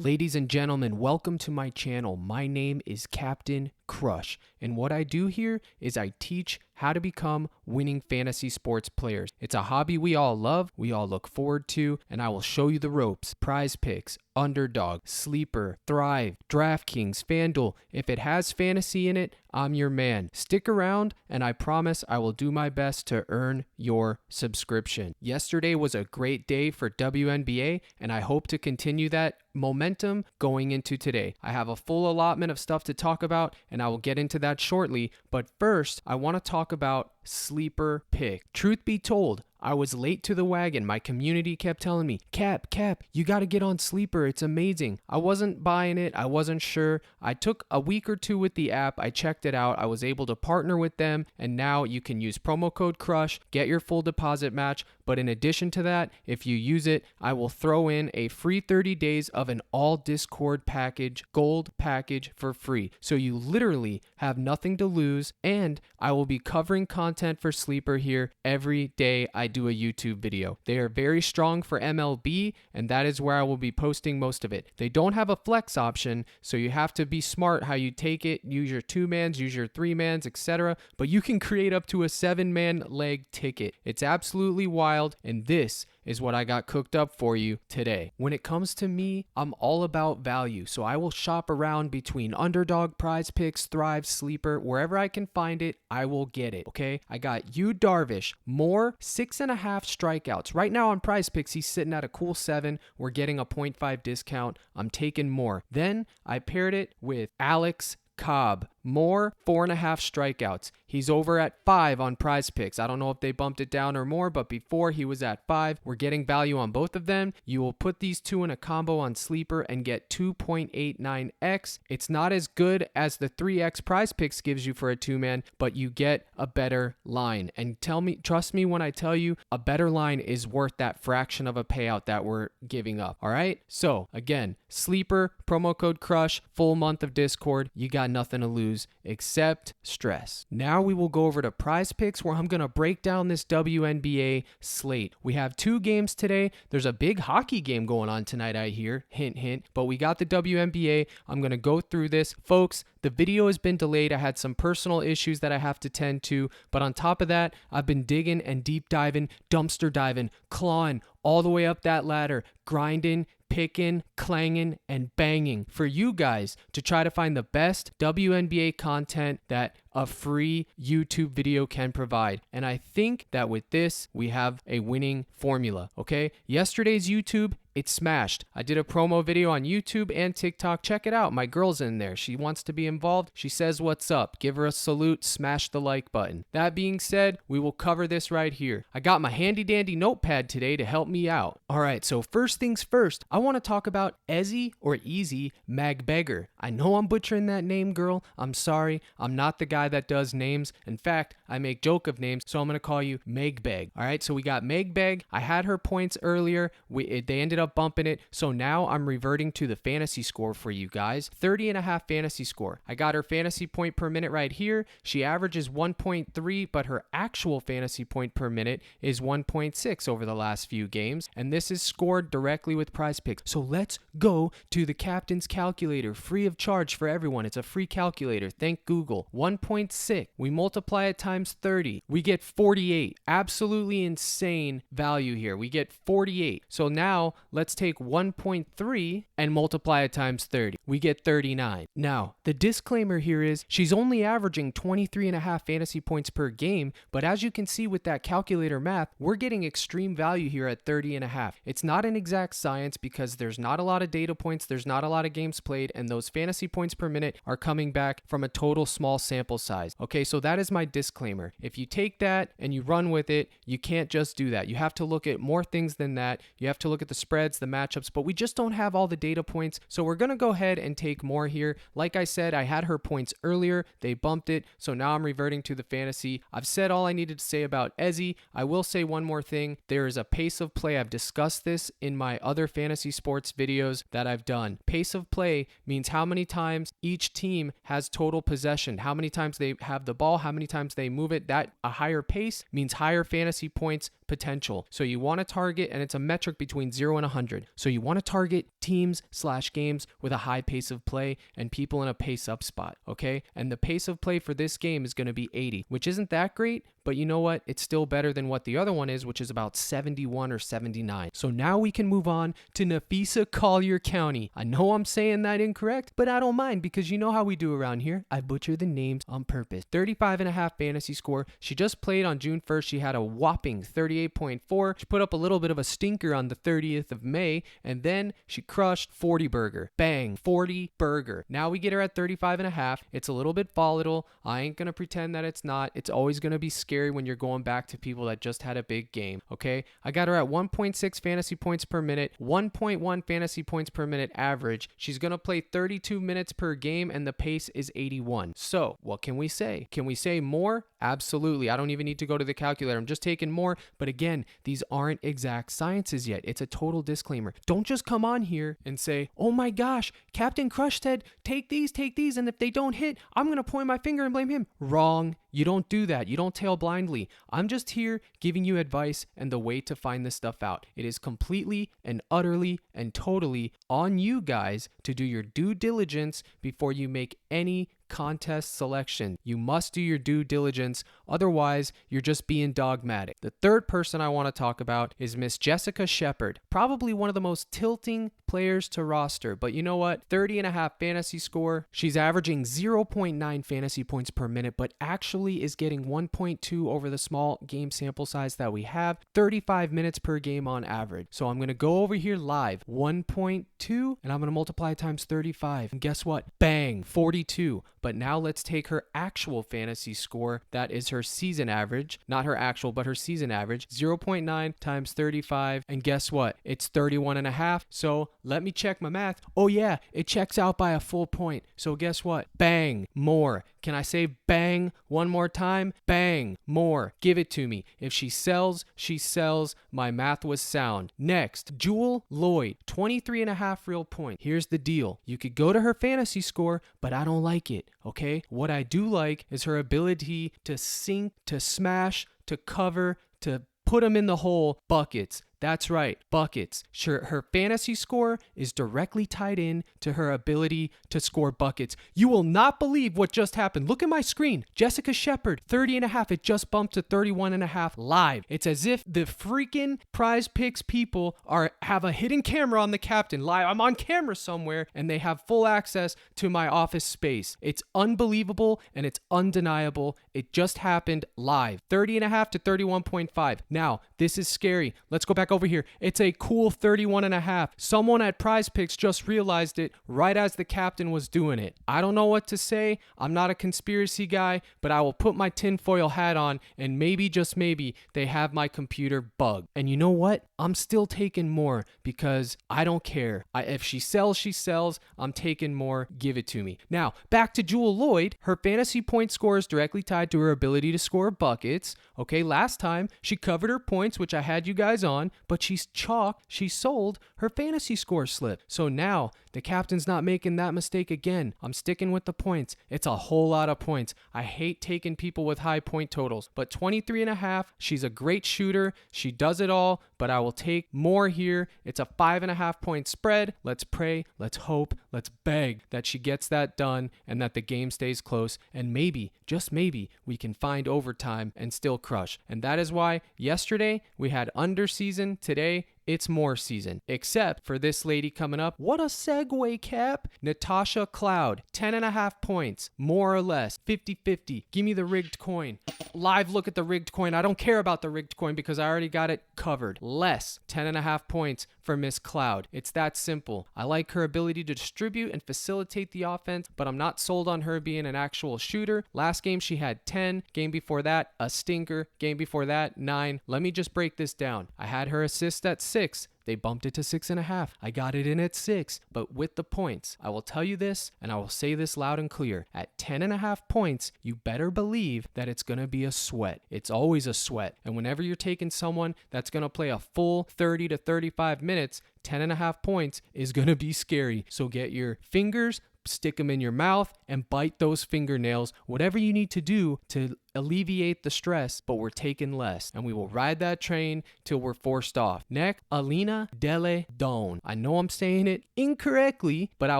Ladies and gentlemen, welcome to my channel. My name is Captain Crush, and what I do here is I teach how to become winning fantasy sports players. It's a hobby we all love, we all look forward to, and I will show you the ropes. PrizePicks, Underdog, Sleeper, Thrive, DraftKings, FanDuel. If it has fantasy in it, I'm your man. Stick around, and I promise I will do my best to earn your subscription. Yesterday was a great day for WNBA, and I hope to continue that momentum going into today. I have a full allotment of stuff to talk about, and I will get into that shortly. But first, I want to talk about sleeper pick. Truth be told, I was late to the wagon. My community kept telling me, Cap, you got to get on Sleeper. It's amazing. I wasn't buying it. I wasn't sure. I took a week or two with the app. I checked it out. I was able to partner with them, and now you can use promo code CRUSH, get your full deposit match. But in addition to that, if you use it, I will throw in a free 30 days of an all Discord package, gold package for free. So you literally have nothing to lose, and I will be covering content for Sleeper here every day I do a YouTube video. They are very strong for MLB, and that is where I will be posting most of it. They don't have a flex option, so you have to be smart how you take it. Use your 2-mans, use your 3-mans, etc. But you can create up to a 7-man leg ticket. It's absolutely wild, and this is what I got cooked up for you today. When it comes to me, I'm all about value, so I will shop around between Underdog, PrizePicks, Thrive, Sleeper, wherever I can find it, I will get it, okay? I got Yu Darvish, more 6.5 strikeouts. Right now on PrizePicks, he's sitting at a cool 7. We're getting a 0.5 discount. I'm taking more. Then I paired it with Alex Cobb, more 4.5 strikeouts. He's over at 5 on PrizePicks. I don't know if they bumped it down or more, but before he was at 5. We're getting value on both of them. You will put these two in a combo on Sleeper and get 2.89x. It's not as good as the 3x PrizePicks gives you for a 2-man, but you get a better line. And trust me when I tell you, a better line is worth that fraction of a payout that we're giving up. All right? So again, Sleeper, promo code CRUSH, full month of Discord. You got nothing to lose except stress. Now we will go over to PrizePicks, where I'm going to break down this WNBA slate. We have 2 games today. There's a big hockey game going on tonight, I hear. Hint, hint. But we got the WNBA. I'm going to go through this. Folks, the video has been delayed. I had some personal issues that I have to tend to. But on top of that, I've been digging and deep diving, dumpster diving, clawing all the way up that ladder, grinding, picking, clanging, and banging for you guys to try to find the best WNBA content that a free YouTube video can provide. And I think that with this, we have a winning formula, okay? Yesterday's YouTube, it smashed. I did a promo video on YouTube and TikTok. Check it out. My girl's in there. She wants to be involved. She says, what's up? Give her a salute. Smash the like button. That being said, we will cover this right here. I got my handy dandy notepad today to help me out. All right, so first things first, I want to talk about Ezzy or Easy Magbeggar. I know I'm butchering that name, girl. I'm sorry. I'm not the guy that does names. In fact, I make joke of names, so I'm going to call you Megbeg. All right, so we got Megbeg. I had her points earlier. They ended up bumping it, so now I'm reverting to the fantasy score for you guys. 30.5 fantasy score. I got her fantasy point per minute right here. She averages 1.3, but her actual fantasy point per minute is 1.6 over the last few games, and this is scored directly with PrizePicks. So let's go to the captain's calculator, free of charge for everyone. It's a free calculator. Thank Google. 1.6. We multiply it times 30. We get 48. Absolutely insane value here. We get 48. So now let's take 1.3 and multiply it times 30. We get 39. Now, the disclaimer here is she's only averaging 23.5 fantasy points per game, but as you can see with that calculator math, we're getting extreme value here at 30.5. It's not an exact science because there's not a lot of data points, there's not a lot of games played, and those fantasy points per minute are coming back from a total small sample size. Okay, so that is my disclaimer. If you take that and you run with it, you can't just do that. You have to look at more things than that. You have to look at the spreads, the matchups, but we just don't have all the data points, so we're going to go ahead and take more here. Like I said, I had her points earlier. They bumped it, so now I'm reverting to the fantasy. I've said all I needed to say about Ezzy. I will say one more thing. There is a pace of play. I've discussed this in my other fantasy sports videos that I've done. Pace of play means how many times each team has total possession, how many times they have the ball, how many times they move it. That a higher pace means higher fantasy points potential. So you want to target, and it's a metric between 0 and 100. So you want to target teams/games with a high pace of play and people in a pace up spot, okay? And the pace of play for this game is going to be 80, which isn't that great, but you know what? It's still better than what the other one is, which is about 71 or 79. So now we can move on to Nafisa Collier County. I know I'm saying that incorrect, but I don't mind because you know how we do around here. I butcher the names on purpose. 35.5 fantasy score. She just played on June 1st. She had a whopping 38.4. She put up a little bit of a stinker on the 30th of May, and then she crushed 40 burger. Bang, 40 burger. Now we get her at 35.5. It's a little bit volatile. I ain't gonna pretend that it's not. It's always gonna be scary when you're going back to people that just had a big game, okay? I got her at 1.6 fantasy points per minute, 1.1 fantasy points per minute average. She's gonna play 32 minutes per game, and the pace is 81. So what can we say? Can we say more? Absolutely. I don't even need to go to the calculator. I'm just taking more. But again, these aren't exact sciences yet. It's a total disclaimer. Don't just come on here and say, oh my gosh, Captain Crush said, take these, and if they don't hit, I'm going to point my finger and blame him. Wrong. You don't do that. You don't tail blindly. I'm just here giving you advice and the way to find this stuff out. It is completely and utterly and totally on you guys to do your due diligence before you make any contest selection. You must do your due diligence, otherwise you're just being dogmatic. The third person I want to talk about is Miss Jessica Shepard, probably one of the most tilting players to roster, but you know what? 30.5 fantasy score. She's averaging 0.9 fantasy points per minute, but actually is getting 1.2 over the small game sample size that we have, 35 minutes per game on average. So I'm going to go over here live, 1.2, and I'm going to multiply times 35. And guess what? Bang, 42. But now let's take her actual fantasy score. That is her season average, not her actual, but her season average, 0.9 times 35. And guess what? It's 31.5. So let me check my math. Oh yeah, it checks out by a full point. So guess what? Bang, more. Can I say bang one more time? Bang, more. Give it to me. If she sells, she sells. My math was sound. Next, Jewel Lloyd, 23.5 real points. Here's the deal. You could go to her fantasy score, but I don't like it, okay? What I do like is her ability to sink, to smash, to cover, to put them in the hole, buckets. That's right, buckets. Sure, her fantasy score is directly tied in to her ability to score buckets. You will not believe what just happened. Look at my screen. Jessica Shepard, 30.5. It just bumped to 31.5 live. It's as if the freaking PrizePicks people have a hidden camera on the captain live. I'm on camera somewhere and they have full access to my office space. It's unbelievable and it's undeniable. It just happened live. 30.5 to 31.5. Now, this is scary. Let's go back over here. It's a cool 31.5. Someone at PrizePicks just realized it right as the captain was doing it. I don't know what to say. I'm not a conspiracy guy, but I will put my tinfoil hat on and maybe, just maybe, they have my computer bugged. And you know what? I'm still taking more because I don't care. If she sells, she sells. I'm taking more. Give it to me. Now, back to Jewel Lloyd. Her fantasy point score is directly tied to her ability to score buckets. Okay, last time she covered her points, which I had you guys on, but she's chalked, she sold, her fantasy score slipped. So now the captain's not making that mistake again. I'm sticking with the points. It's a whole lot of points. I hate taking people with high point totals, but 23.5, she's a great shooter. She does it all, but I will take more here. It's a 5.5 point spread. Let's pray, let's hope, let's beg that she gets that done and that the game stays close. And maybe, just maybe, we can find overtime and still crush. And that is why yesterday we had under season. Today, it's more season. Except for this lady coming up. What a segue, Cap. Natasha Cloud, 10.5 points. More or less. 50-50. Give me the rigged coin. Live look at the rigged coin. I don't care about the rigged coin because I already got it covered. Less. 10.5 points for Miss Cloud. It's that simple. I like her ability to distribute and facilitate the offense, but I'm not sold on her being an actual shooter. Last game she had 10. Game before that, a stinker. Game before that, 9. Let me just break this down. I had her assist at 6. They bumped it to 6.5. I got it in at 6, but with the points. I will tell you this, and I will say this loud and clear. At 10.5 points, you better believe that it's going to be a sweat. It's always a sweat. And whenever you're taking someone that's going to play a full 30 to 35 minutes, 10.5 points is going to be scary. So get your fingers stick them in your mouth and bite those fingernails, whatever you need to do to alleviate the stress, but we're taking less, and we will ride that train till we're forced off. Next, Alina Delle Donne. I know I'm saying it incorrectly, but I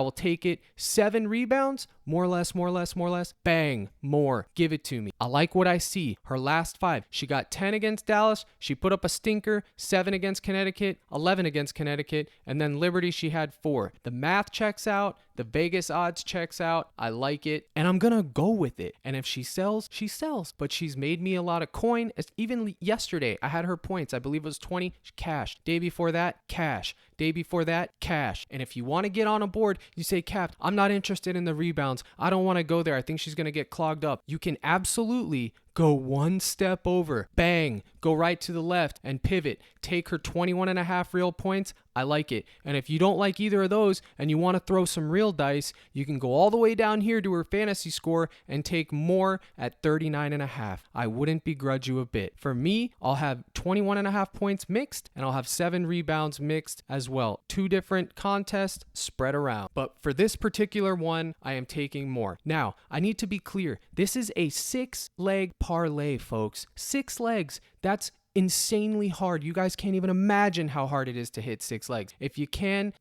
will take it. 7 rebounds, more or less, bang, more, give it to me. I like what I see. Her last 5, she got 10 against Dallas, she put up a stinker, 7 against Connecticut, 11 against Connecticut, and then Liberty she had 4. The math checks out, the Vegas odds checks out, I like it, and I'm gonna go with it. And if she sells, she sells. But she's made me a lot of coin. Even yesterday, I had her points. I believe it was 20, cash. Day before that, cash. Day before that, cash. And if you want to get on a board, you say, Cap, I'm not interested in the rebounds. I don't want to go there. I think she's going to get clogged up. You can absolutely go one step over, bang, go right to the left and pivot. Take her 21.5 real points. I like it. And if you don't like either of those and you want to throw some real dice, you can go all the way down here to her fantasy score and take more at 39.5. I wouldn't begrudge you a bit. For me, I'll have 21.5 points mixed and I'll have 7 rebounds mixed as well. 2 different contests spread around. But for this particular one, I am taking more. Now, I need to be clear. This is a 6-leg parlay, folks. 6 legs. That's insanely hard. You guys can't even imagine how hard it is to hit 6 legs. If you can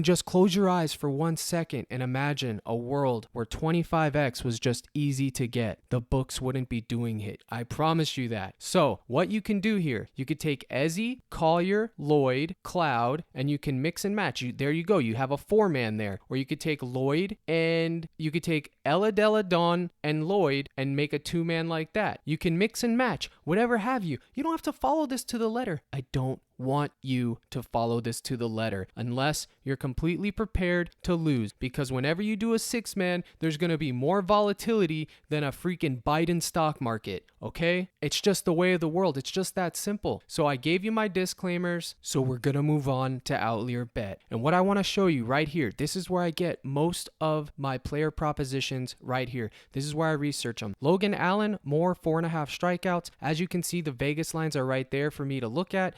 just close your eyes for 1 second and imagine a world where 25x was just easy to get, the books wouldn't be doing it. I promise you that. So what you can do here, you could take Ezzy, Collier, Lloyd, Cloud, and you can mix and match. There you go. You have a 4-man there. Or you could take Lloyd and you could take Ella Delle Donne and Lloyd and make a 2-man like that. You can mix and match, whatever have you. You don't have to follow this to the letter. I don't want you to follow this to the letter unless you're completely prepared to lose, because whenever you do a 6-man, there's going to be more volatility than a freaking Biden stock market, okay? It's just the way of the world. It's just that simple. So I gave you my disclaimers, so we're going to move on to Outlier Bet. And what I want to show you right here, this is where I get most of my player propositions right here. This is where I research them. Logan Allen, more 4.5 strikeouts. As you can see, the Vegas lines are right there for me to look at.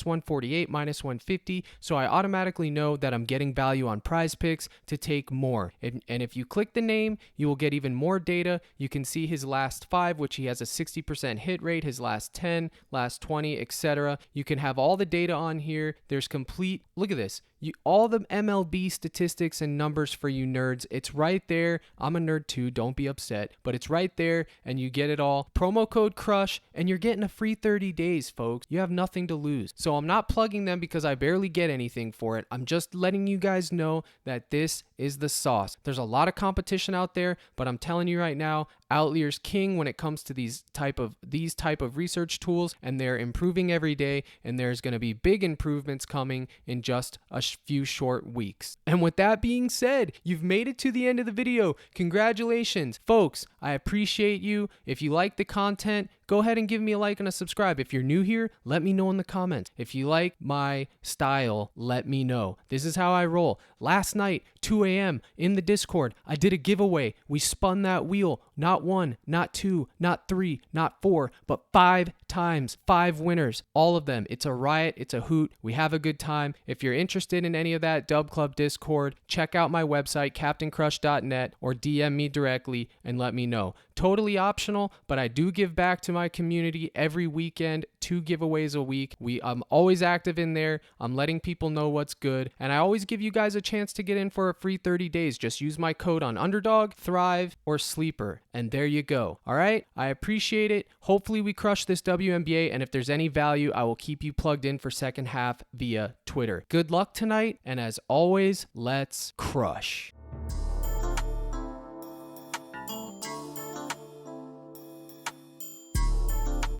-148, -150. So I automatically know that I'm getting value on PrizePicks to take more. And if you click the name, you will get even more data. You can see his last 5, which he has a 60% hit rate, his last 10, last 20, etc. You can have all the data on here. There's complete, look at this. All the MLB statistics and numbers for you nerds, it's right there. I'm a nerd too, don't be upset, but it's right there and you get it all. Promo code CRUSH and you're getting a free 30 days, folks. You have nothing to lose. So I'm not plugging them because I barely get anything for it. I'm just letting you guys know that this is the sauce. There's a lot of competition out there, but I'm telling you right now, Outlier's king when it comes to these type of research tools, and they're improving every day, and there's going to be big improvements coming in just a few short weeks. And with that being said, you've made it to the end of the video. Congratulations, folks. I appreciate you. If you like the content, go ahead and give me a like and a subscribe. If you're new here, let me know in the comments. If you like my style, let me know. This is how I roll. Last night, 2 a.m. in the Discord, I did a giveaway. We spun that wheel. Not 1, not 2, not 3, not 4, but 5 times. 5 winners. All of them. It's a riot. It's a hoot. We have a good time. If you're interested in any of that Dub Club Discord, check out my website, captaincrush.net, or DM me directly and let me know. Totally optional, but I do give back to my community every weekend, 2 giveaways a week. I'm always active in there. I'm letting people know what's good, and I always give you guys a chance to get in for a free 30 days. Just use my code on Underdog, Thrive, or Sleeper, and there you go. All right? I appreciate it. Hopefully we crush this WNBA, and if there's any value, I will keep you plugged in for second half via Twitter. Good luck tonight, and as always, let's crush.